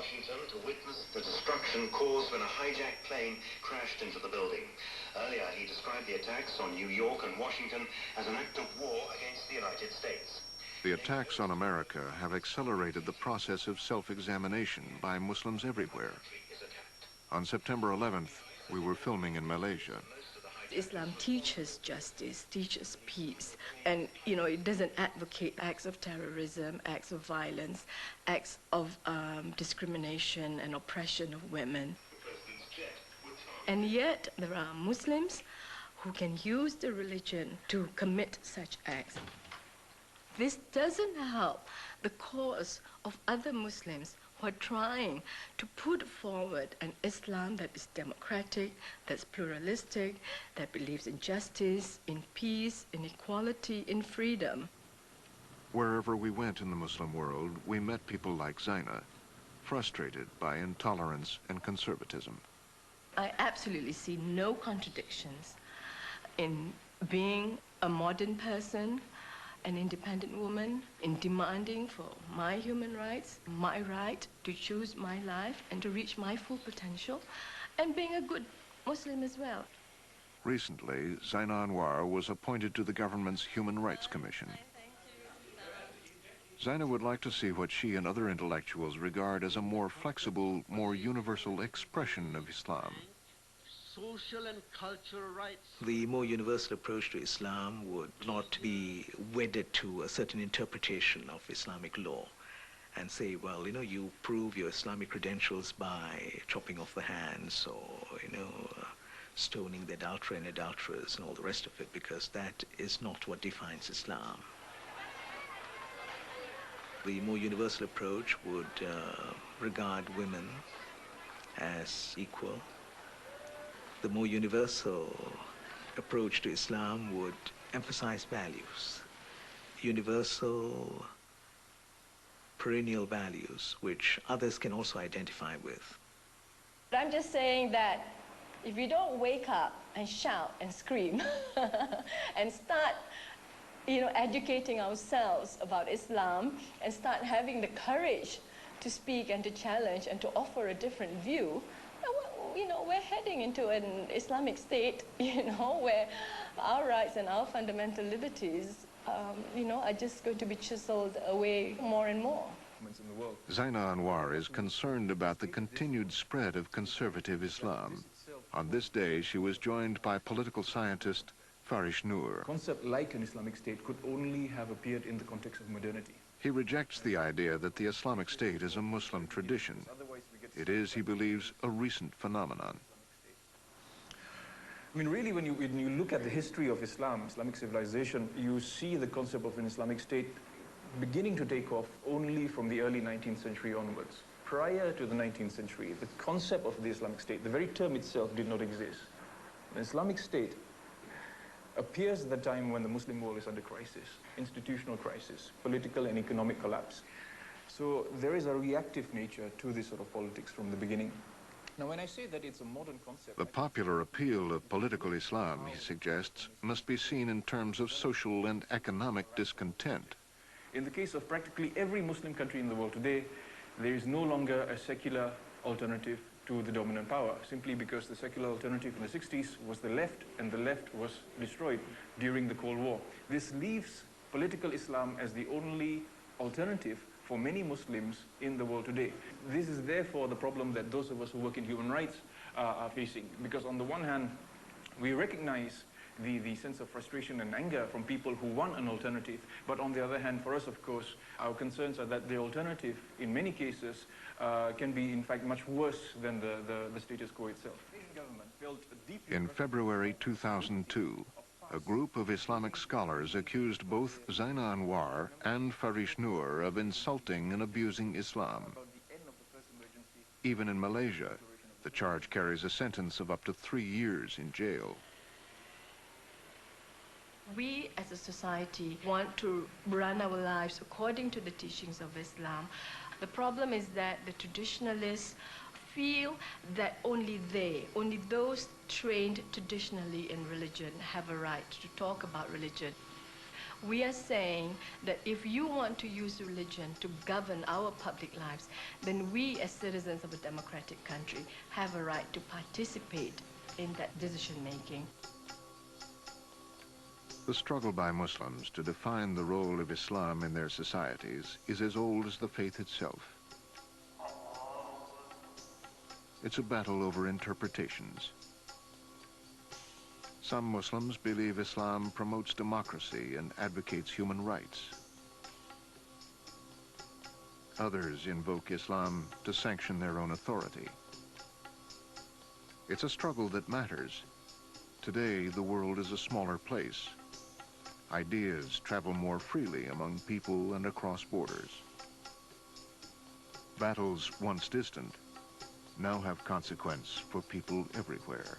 Washington to witness the destruction caused when a hijacked plane crashed into the building. Earlier, he described the attacks on New York and Washington as an act of war against the United States. The attacks on America have accelerated the process of self-examination by Muslims everywhere. On September 11th, we were filming in Malaysia. Islam teaches justice, teaches peace, and it doesn't advocate acts of terrorism, acts of violence, acts of discrimination and oppression of women. And yet there are Muslims who can use the religion to commit such acts. This doesn't help the cause of other Muslims who are trying to put forward an Islam that is democratic, that's pluralistic, that believes in justice, in peace, in equality, in freedom. Wherever we went in the Muslim world, we met people like Zaina, frustrated by intolerance and conservatism. I absolutely see no contradictions in being a modern person, an independent woman, in demanding for my human rights, my right to choose my life and to reach my full potential, and being a good Muslim as well. Recently, Zaina Anwar was appointed to the government's Human Rights Commission. Zaina would like to see what she and other intellectuals regard as a more flexible, more universal expression of Islam. Social and cultural rights. The more universal approach to Islam would not be wedded to a certain interpretation of Islamic law and say, well, you prove your Islamic credentials by chopping off the hands or, stoning the adulterer and adulterers and all the rest of it, because that is not what defines Islam. The more universal approach would regard women as equal. The more universal approach to Islam would emphasize values, universal, perennial values, which others can also identify with. I'm just saying that if you don't wake up and shout and scream and start, educating ourselves about Islam and start having the courage to speak and to challenge and to offer a different view, we're heading into an Islamic state, where our rights and our fundamental liberties, are just going to be chiseled away more and more. Zaina Anwar is concerned about the continued spread of conservative Islam. On this day, she was joined by political scientist Farish Noor. A concept like an Islamic state could only have appeared in the context of modernity. He rejects the idea that the Islamic State is a Muslim tradition. It is, he believes, a recent phenomenon. I mean, really, when you look at the history of Islam, Islamic civilization, you see the concept of an Islamic state beginning to take off only from the early 19th century onwards. Prior to the 19th century, the concept of the Islamic state, the very term itself, did not exist. The Islamic state appears at the time when the Muslim world is under crisis, institutional crisis, political and economic collapse. So there is a reactive nature to this sort of politics from the beginning. Now, when I say that it's a modern concept... The popular appeal of political Islam, he suggests, must be seen in terms of social and economic discontent. In the case of practically every Muslim country in the world today, there is no longer a secular alternative to the dominant power, simply because the secular alternative in the 60s was the left, and the left was destroyed during the Cold War. This leaves political Islam as the only alternative for many Muslims in the world today. This is therefore the problem that those of us who work in human rights are facing, because on the one hand, we recognize the sense of frustration and anger from people who want an alternative, but on the other hand, for us, of course, our concerns are that the alternative, in many cases, can be, in fact, much worse than the status quo itself. In February 2002, a group of Islamic scholars accused both Zaina Anwar and Farish Noor of insulting and abusing Islam. Even in Malaysia, the charge carries a sentence of up to 3 years in jail. We as a society want to run our lives according to the teachings of Islam. The problem is that the traditionalists feel that only those trained traditionally in religion have a right to talk about religion. We are saying that if you want to use religion to govern our public lives, then we as citizens of a democratic country have a right to participate in that decision making. The struggle by Muslims to define the role of Islam in their societies is as old as the faith itself. It's a battle over interpretations. Some Muslims believe Islam promotes democracy and advocates human rights. Others invoke Islam to sanction their own authority. It's a struggle that matters. Today, the world is a smaller place. Ideas travel more freely among people and across borders. Battles once distant now have consequence for people everywhere.